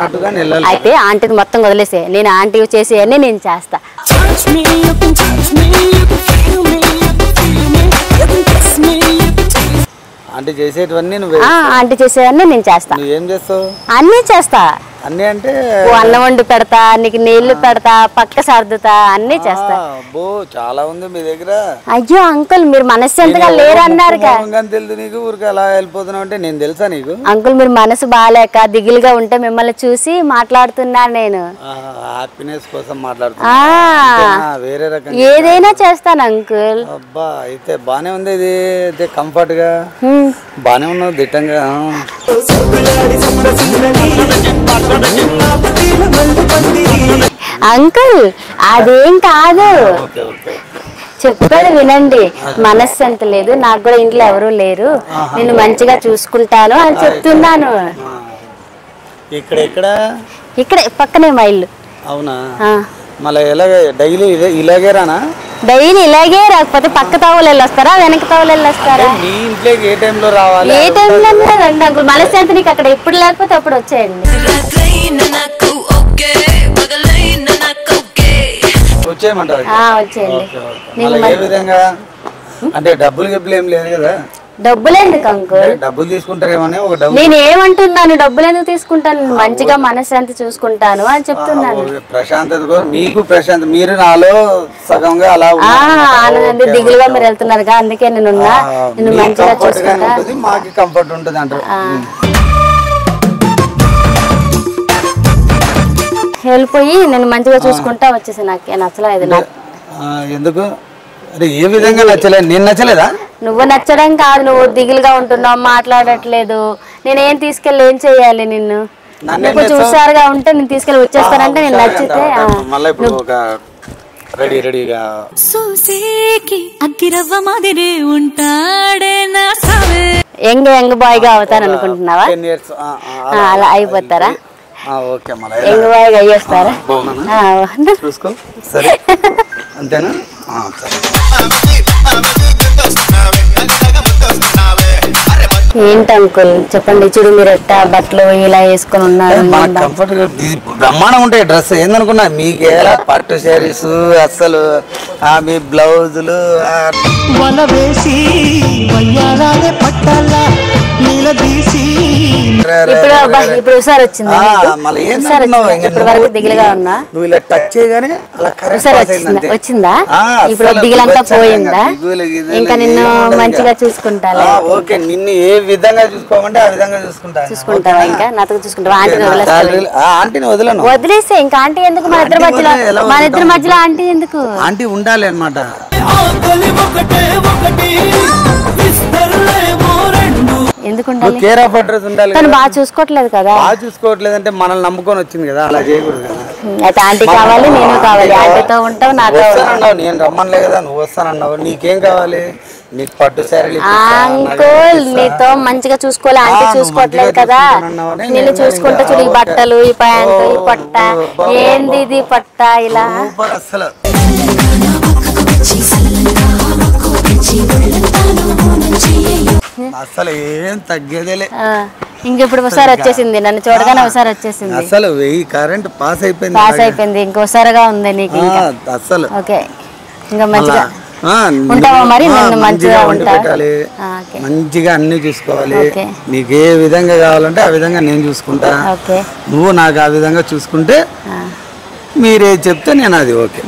అటుగానే వెళ్ళాలి. అయితే ఆంటీని మొత్తం వదిలేసే, నేను ఆంటీ చేసేవన్నీ నేను చేస్తా. ఆంటీ చేసేటివన్నీ నువ్వు ఆంటీ చేసేవన్నీ నేను చేస్తా. నువ్వేం చేస్తావు? అన్నీ చేస్తా. అన్నీ అంటే అన్నం వండి పెడతా, నీకు నీళ్లు పెడతా, పక్క సర్దుతా, అన్నీ చేస్తా. అబ్బో చాలా ఉంది మీ దగ్గర. అయ్యో అంకుల్ మీరు మనశ్శాంతిగా లేరన్నారుగా. తెలుసు నీకు, ఊరికి అలా వెళ్ళిపోతున్నావు అంటే నేను తెలుసా నీకు? అంకుల్ మీరు మనసు బాగాలేక దిగులుగా ఉంటే మిమ్మల్ని చూసి మాట్లాడుతున్నాను నేను. హ్యాపీనెస్ కోసం మాట్లాడుతున్నా. వేరే రకంగా ఏదైనా చేస్తాను అంకుల్. అబ్బా అయితే బానే ఉంది, ఇది అయితే కంఫర్ట్ గా బానే ఉన్నావు దిట్టంగా. అంకుల్ అదేం కాదు, చెప్పేది వినండి. మనశ్శాంతి లేదు, నాకు కూడా ఇంట్లో ఎవరు లేరు, నేను మంచిగా చూసుకుంటాను అని చెప్తున్నాను. ఇక్కడ పక్కనే మా ఇల్లు. అవునా? మళ్ళీ డైలీ ఇలాగే రానా? డైలీ ఇలాగే రాకపోతే పక్క తావులు వెళ్ళొస్తారా, వెనక తావులు వెళ్ళొస్తారా? మీ ఇంట్లోకి ఏ టైంలో రావాలి? ఏ టైంలో రండి అంకుల్, మనశ్శాంతి నీకు అక్కడ ఎప్పుడు లేకపోతే అప్పుడు వచ్చేయండి. వచ్చేయమంటారు? వచ్చేయండి. ఏ విధంగా అంటే డబ్బులు గిబ్బులు ఏం లేదు కదా? డబ్బులు ఎందుకు అంకుల్? డబ్బులు తీసుకుంటారేమని ఒక డబ్బు. నేను ఏమంటున్నాను, డబ్బులు ఎందుకు తీసుకుంటాను, మంచిగా మనశ్శాంతి చూసుకుంటాను అని చెప్తున్నాను. ప్రశాంతత మీకు ప్రశాంతత, మీరు నాలో సగంగా అలా ఆనందండి, దిగులుగా మీరు వెళ్తున్నారుగా, అందుకే నేను మంచిగా చూసుకుంటా. మాకు కంఫర్ట్ ఉంటుంది అంటారు. వెళ్ళిపోయి నేను మంచిగా చూసుకుంటా వచ్చేసి నాకే నచ్చలేదు. ఎందుకు? అరే ఏ విధంగా నచ్చలేదు? నేను నచ్చలేదా? నువ్వు నచ్చడం కాదు, నువ్వు దిగులుగా ఉంటున్నావు, మాట్లాడట్లేదు. నేనేం తీసుకెళ్ళి ఏం చెయ్యాలి నిన్ను? నువ్వు చూసారుగా ఉంటే నేను తీసుకెళ్ళి వచ్చేస్తానంటే నేను నచ్చితే రెడీగా యంగ్ బాయ్ గా అవుతాను అనుకుంటున్నావా? అలా అయిపోతారా? యంగ్ బాయ్ గా అయ్యేస్తారా? చూసుకో సరే అంతేనా? ఏంటి అంకుల్ చెప్పండి, చూడు మీరు ఎట్టా బట్టలు ఇలా వేసుకొని ఉన్నారు. బ్రహ్మాండం ఉంటాయి డ్రెస్. ఏందనుకున్నా మీకు ఎలా పట్టు శారీస్, అస్సలు మీ బ్లౌజులు ఇప్పుడు ఒకసారి వచ్చింది, దిగులుగా ఉన్నా. నువ్వు ఇలా టచ్ చేయగానే వచ్చిందా? ఇప్పుడు దిగులంతా పోయిందా? ఇంకా నిన్ను మంచిగా చూసుకుంటా. ఓకే, నిన్ను ఏ విధంగా చూసుకోమంటే ఆ విధంగా చూసుకుంటావా? ఇంకా నాతో చూసుకుంటావా? ఆంటీని వదలను. వదిలేస్తే ఇంకా ఆంటీ ఎందుకు? మన ఇద్దరి మధ్యలో ఆంటీ ఎందుకు? ఆంటీ ఉండాలి అన్నమాట. ఎందుకు ఉండాలి? కేర్ ఆఫ్ అడ్రస్ ఉండాలి. తను బాగా చూసుకోవట్లేదు కదా? బాగా చూసుకోవట్లేదు అంటే మనల్ని నమ్ముకొని వచ్చింది కదా, అలా చేయకూడదు కదా. అయితే ఆంటీ కావాలి, నేను కావాలి. ఆంటీతో ఉంటావు, నాతో అన్నావు. నేను రమ్మనిలే కదా, నువ్వు వస్తానన్నావు. నీకేం కావాలి? నీకు పట్టు శారీలు. అంకుల్ నీతో మంచిగా చూసుకోవాలి, ఆంటీ చూసుకోవట్లేదు కదా. నేను చూసుకుంటా చూడు, ఈ బట్టలు, ఈ ప్యాంటు, ఈ పట్ట, ఏంది ఇది పట్ట ఇలా అసలు అసలు ఏం తగ్గేదేలే. ఇంకెప్పుడు ఒకసారి వచ్చేసింది, నన్ను చూడగానే ఒకసారి వచ్చేసింది. అసలు కరెంట్ పాస్ అయిపోయింది. ఇంకోసారిగా ఉంది నీకు అసలు. ఓకే, ఇంకా మంచిగా ఉంటావా మరి? నన్ను మంచిగా పెట్టాలి, మంచిగా అన్ని చూసుకోవాలి. నీకు ఏ విధంగా కావాలంటే ఆ విధంగా నేను చూసుకుంటా, నువ్వు నాకు ఆ విధంగా చూసుకుంటే మీరే చెప్తే నేను అది ఓకే.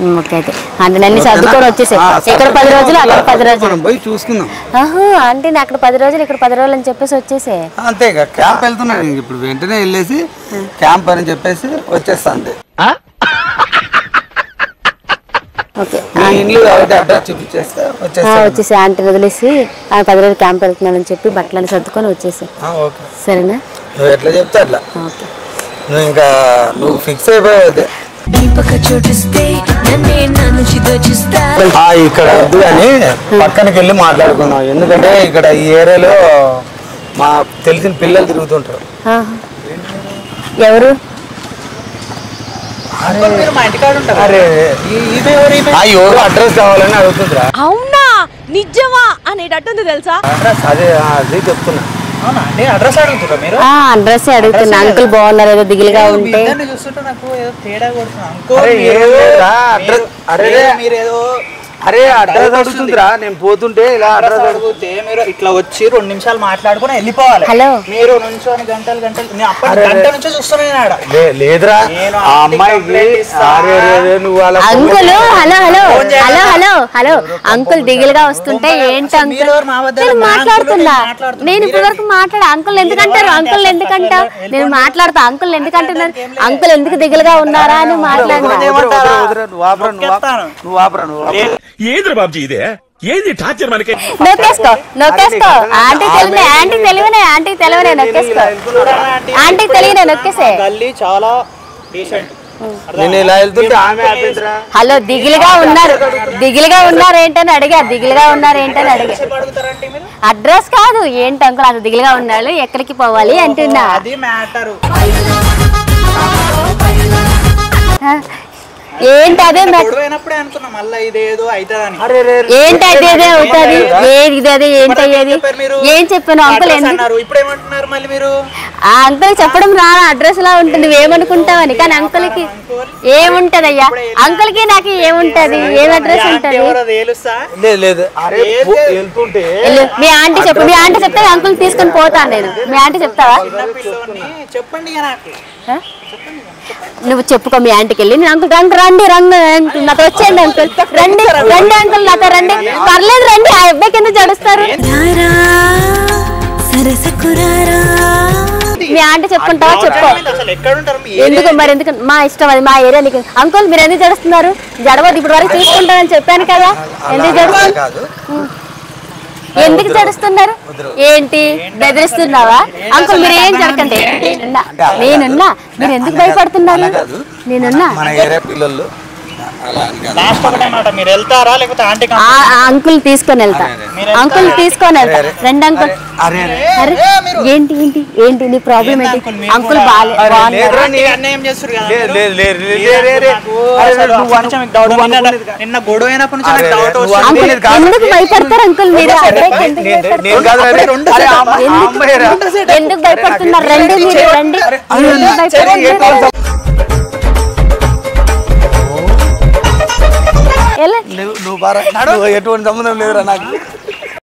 అంటే నన్ను సర్దుకొని వచ్చేసాయి. ఇక్కడ 10 రోజులు, అక్కడ 10 రోజులు పోయి చూసుకుందాం. అంటే అక్కడ 10 రోజులు, ఇక్కడ 10 రోజులు అని చెప్పేసి వచ్చేసే. అంతే ఇక క్యాంప్ వెళ్తున్నాను ఇప్పుడు, వెంటనే వెళ్ళేసి క్యాంప్ అని చెప్పేసి వచ్చేస్తా. అంతే. వచ్చేసి ఆంటీ వదిలేసి 10 రోజులు క్యాంప్ వెళ్తున్నానని చెప్పి బట్టలను సర్దుకొని వచ్చేసి. సరేనా? నువ్వు ఎట్లా చెప్తా అట్లా. నువ్వు ఇంకా నువ్వు ఫిక్స్ అయిపోయావు. ఇక్కడ వద్దు అని పక్కనకి వెళ్ళి మాట్లాడుకున్నాం. ఎందుకంటే ఇక్కడ ఈ ఏరియాలో మా తెలిసిన పిల్లలు తిరుగుతుంటారు. ఎవరు? ఎవరు అడ్రస్ కావాలని అడుగుతుంటారా? అవునా, నిజమా అనేటట్టుంది తెలుసా? అదే చెప్తున్నా. అవునా అండి? అడ్రస్ అడుగుతున్నా మీరు? అడ్రస్ అడుగుతున్నా. అంకుల్ బాగున్నారు, ఏదో దిగులుగా ఉంటే చూస్తుంటే నాకు ఏదో తేడా కొడుతున్నా. మీరేదో అరే అడ్రస్ అడుగుతుందిరా, నేను పోతుంటే ఇలా అడ్రస్ అడిగితే మీరు ఇట్లా వచ్చి 2 నిమిషాలు మాట్లాడుకుని వెళ్ళిపోవాలి. హలో మీరు నుంచొని గంటలు గంట నుంచి చూస్తున్నాను. లేదురా ఆ అమ్మాయికి uncle. Hello hello hello hello hello uncle దిగులుగా వస్తుంటే ఏంటి అంకుల్ నేను మాట్లాడుతున్నా. నేను ఇప్పటి వరకు మాట్లాడా. అంకుల్ ఎందుకంటారు? అంకుల్ ఎందుకంట? నేను మాట్లాడతా. అంకుల్ ఎందుకంటున్నారు? అంకుల్ ఎందుకు దిగులుగా ఉన్నారా అని మాట్లాడినా. ఏంద్ర బాబుజీ ఇదే ఏంది టార్చర్ మనకి? నొక్కేసుకో నొక్కేసుకో. ఆంటీ తెలియనే, ఆంటీ తెలియనే, ఆంటీ తెలియనే నొక్కేసుకో. ఆంటీ తెలియనే నొక్కేసే. చాలా డీసెంట్. హలో దిగులుగా ఉన్నారు, దిగులుగా ఉన్నారు ఏంటని అడిగా. దిగులుగా ఉన్నారు ఏంటని అడిగా. అడ్రస్ కాదు ఏంటి అంకుల్ అంత దిగులుగా ఉన్నారు, ఎక్కడికి పోవాలి అంటున్నా. అది మ్యాటర్. ఏంటి అదే గొడవైనప్పుడే అనుకున్నా మళ్ళీ ఇదేదో అవుతుందని. ఏంటి అదేదే అవుతుంది, ఏది అదే ఏంటి అయ్యేది? ఏం చెప్పాను అంకుల్? ఎందుకు ఇప్పుడు ఏమంటున్నారు మళ్ళీ మీరు? ఆ అంకుల్ చెప్పడం రా అడ్రస్ లా ఉంటుంది, నువ్వేమనుకుంటావని. కానీ అంకుల్ కి ఏముంటది అయ్యా? అంకుల్ కి నాకు ఏముంటది? ఏం అడ్రస్ ఉంటది? మీ ఆంటీ చెప్పు. మీ ఆంటీ చెప్తే అంకుల్ తీసుకొని పోతాను నేను. మీ ఆంటీ చెప్తావా? చెప్పండి. నువ్వు చెప్పుకో మీ ఆంటీకి వెళ్ళి. నేను అంకుల్ రండి రండి రండి నాతో వచ్చేయండి అంకుల్, రండి రండి అంకుల్ నాతో రండి. పర్లేదు రండి. ఆ అబ్బాయికి ఎందుకు జడుస్తారు? మీ ఆంటీ చెప్పుకుంటావా? చెప్పు. ఎందుకు మరి? ఎందుకు? మా ఇష్టం, అది మా ఏరియా. నీకు అంకుల్ మీరు ఎందుకు జడుస్తున్నారు? జడవద్దు, ఇప్పుడు వరకు చూసుకుంటానని చెప్పాను కదా. ఎందుకు జడుస్తున్నారు? ఎందుకు జడుస్తున్నారు? ఏంటి బెదిరిస్తున్నావా? అంకుల్ మీరు ఏం జరగండి, నేనున్నా. మీరు ఎందుకు భయపడుతున్నారు? నేనున్నా. అంకుల్ తీసుకొని వెళ్తా. అంకుల్ తీసుకొని వెళ్తా. రెండు అంకుల్. ఏంటి ఏంటి ఏంటి నీ ప్రాబ్లం ఏంటి? అంకుల్ ఎందుకు భయపడతారు అంకుల్ మీరు? ఎందుకు భయపడుతున్నారు? రండి మీరు రండి. నువ్వు ఎటువంటి సంబంధం లేదురా నాకు.